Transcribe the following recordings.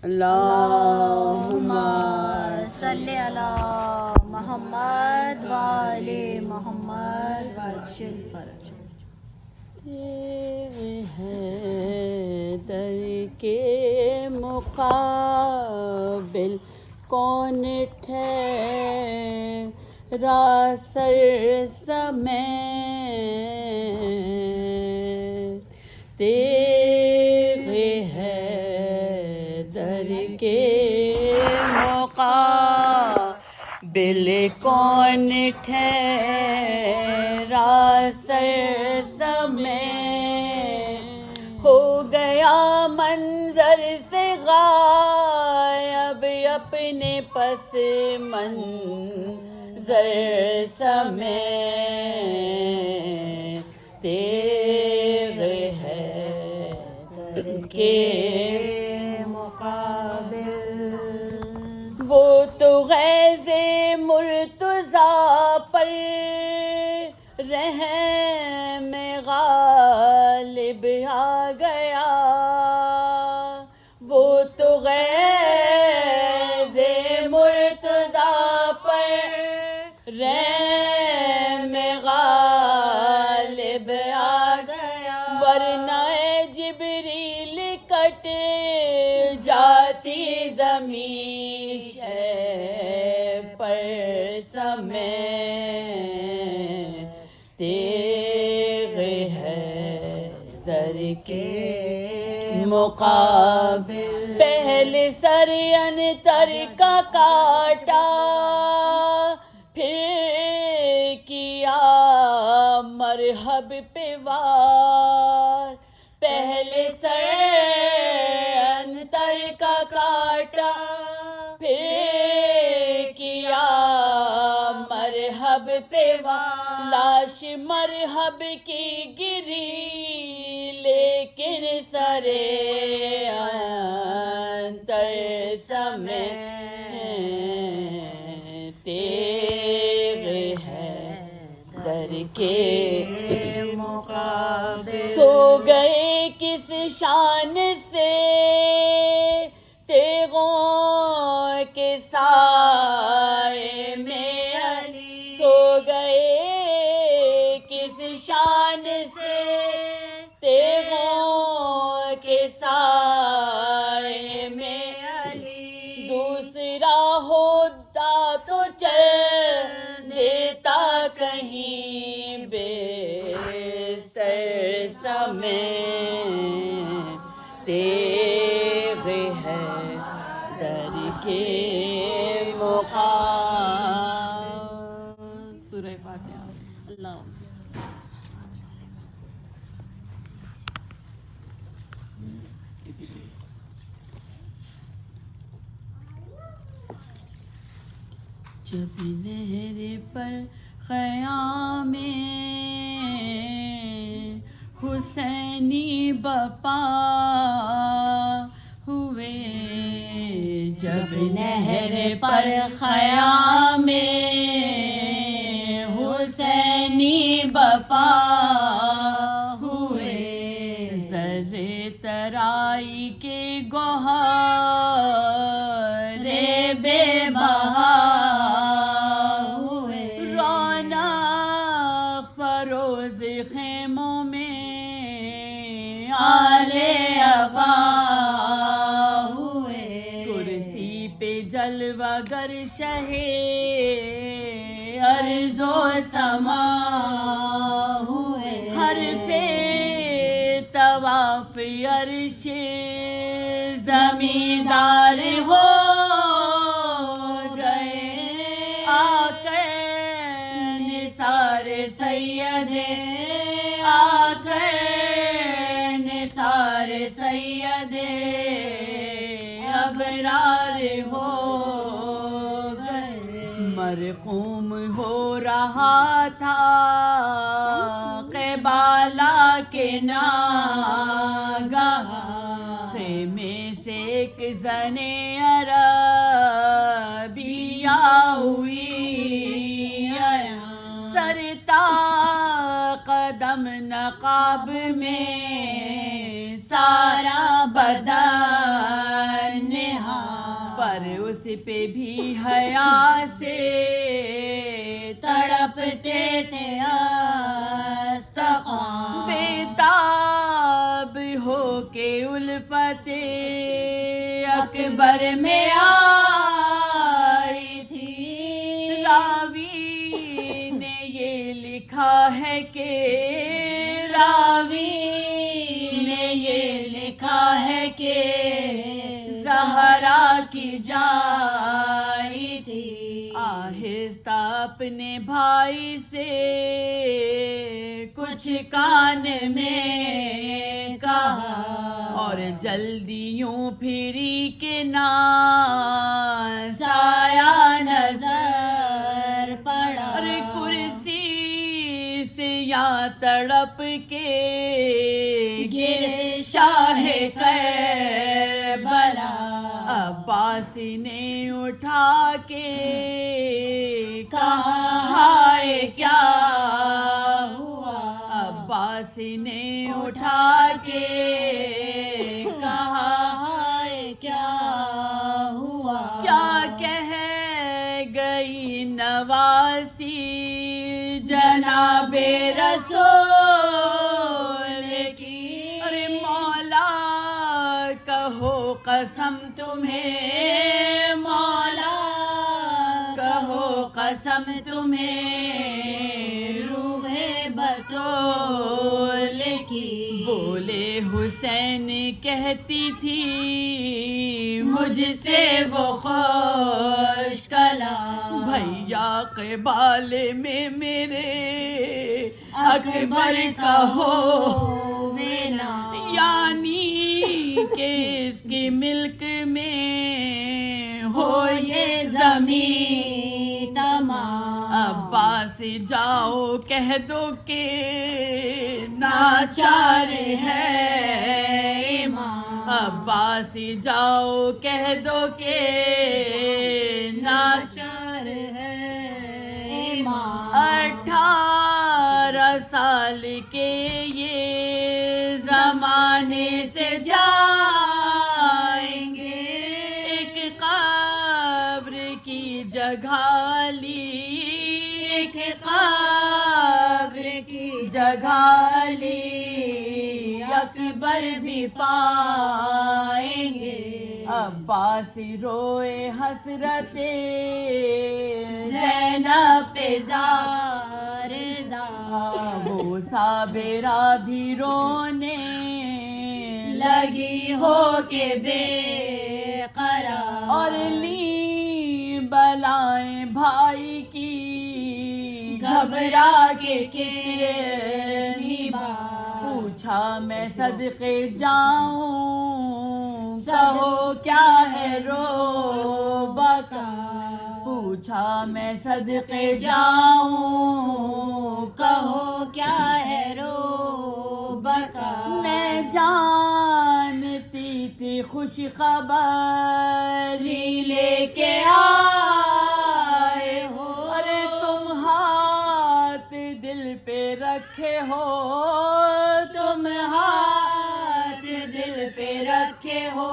اللہم صلی علی محمد وآل محمد وعجل فرج. حیدر کے مقابل کون ٹھہرا سر سمیت، تیغ حیدر کے مقابل کون ٹھہرا سر سمیت، ہو گیا منظر سے غائب اپنے پس منظر سمیت، تیغ حیدر کے مقابل وہ تو غیظ مرتضیٰ پر رحم غالب آ گیا، وہ تو غیظ مرتضیٰ پر رحم غالب آ گیا، ورنہ جبریل کٹ جاتی زمین شہ پر سمیت، تیغ حیدر کے مقابل پہلے سر انتر کا کاٹا، پھر کیا مرحب پہ وار، پہلے سر انتر کا کاٹا، پھر کیا مرحب پہ وار، لاش مرحب کی گری لیکن سر انتر سمیت، تیغ حیدر کے مقابل سو گئے کس شان سے تیغوں کے سائے میں علی، سو گئے کس شان سے تیغوں کے سائے میں علی، دوسرا ہوتا تو چل دیتا کہیں بے سر سمیت، تیغ حیدر کے مقابل. سورہ فاتحہ. اللہ جب نہر پر خیام حسینی بپا ہوئے، جب نہر پر خیام حسینی بپا ہوئے، زر ترائی کے گوہر بے بہا ہوئے، رونق فروز خیموں میں آل ابا ہوئے، کرسی پہ جلوہ گر شہ ارض و سما ہوئے، حرف طواف عرش زمیندار ہو گئے، آ کر نثار سید، آ کر نثار سید ابرار ہو گئے، مرقوم ہو رہا تھا قبالہ کے ناگہاں، خیمے سے ایک زن عربیہ ہوئی، سرتا قدم نقاب میں سارا بدن پر اس پہ بھی حیا سے تڑپتے تھے استخوان، بےتاب ہو کے الفت اکبر میں آئی تھی. راوی نے یہ لکھا ہے کہ زہرا کی جائی تھی. آہستہ اپنے بھائی سے کچھ کان میں کہا اور جلدی یوں پھری کہ نہ سایہ نظر پڑا. ارے کرسی سے یا تڑپ کے گرے شاہ کربلا. عباس نے اٹھا کے کہا ہائے کیا ہوا. عباس نے اٹھا کے کہا ہائے کیا ہوا. کیا کہہ گئی نواسی جناب رسول کی. ارے مولا کہو قسم تمہیں، مولا کہو قسم تمہیں روح بطول کی. بولے حسین کہتی تھی مجھ سے وہ خوش کلام، بھیا کے بالے میں میرے اکبر کا ہو نام. یعنی کہ اس کی ملک میں ہو یہ زمین تمام. عباس جاؤ کہہ دو کہ ناچار ہے امام. عباس جاؤ کہہ دو کہ ناچار ہے امام. 18 سال کے یہ زمانے سے جائیں گے، ایک قبر کی جگہ لی، ایک قبر کی جگہ لی، اکبر بھی پائیں گے. عباس روئے حسرت زینب پہ زار زار. وہ صابرہ بھی رونے لگی ہو کے بے قرار. اور لی بلائیں بھائی کی گھبرا کے کتنی بار. پوچھا میں صدقے جاؤں کہو کیا ہے رو بکا. پوچھا میں صدقے جاؤں کہو کیا ہے رو بکا. میں جانتی تھی خوش خبری لے کے آئے ہو. ارے تم ہاتھ دل پہ رکھے ہو، تم ہاتھ دل پہ رکھے ہو،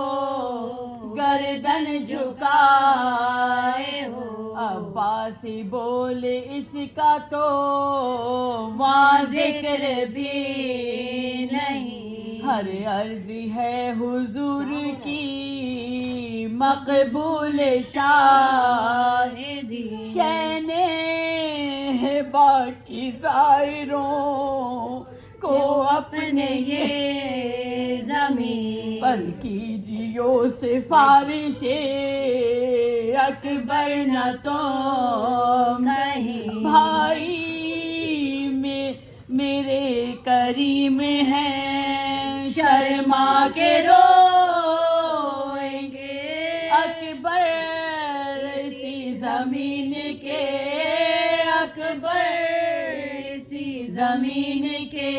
گردن جھکائے ہو. عباس بولے اس کا تو وہاں ذکر بھی نہیں. ہر عرضی ہے حضور کی مقبول شاہدی. شین ہے باقی زائروں کو اپنے یہ زمین پر کیجیو سفارش اکبر نہ تو کہیں. بھائی میرے کریم ہیں شرما کے روئیں گے. اکبر اسی زمین کے، اکبر اسی زمین کے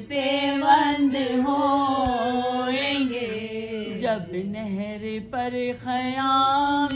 پیوند ہوئیں گے. جب نہر پر خیام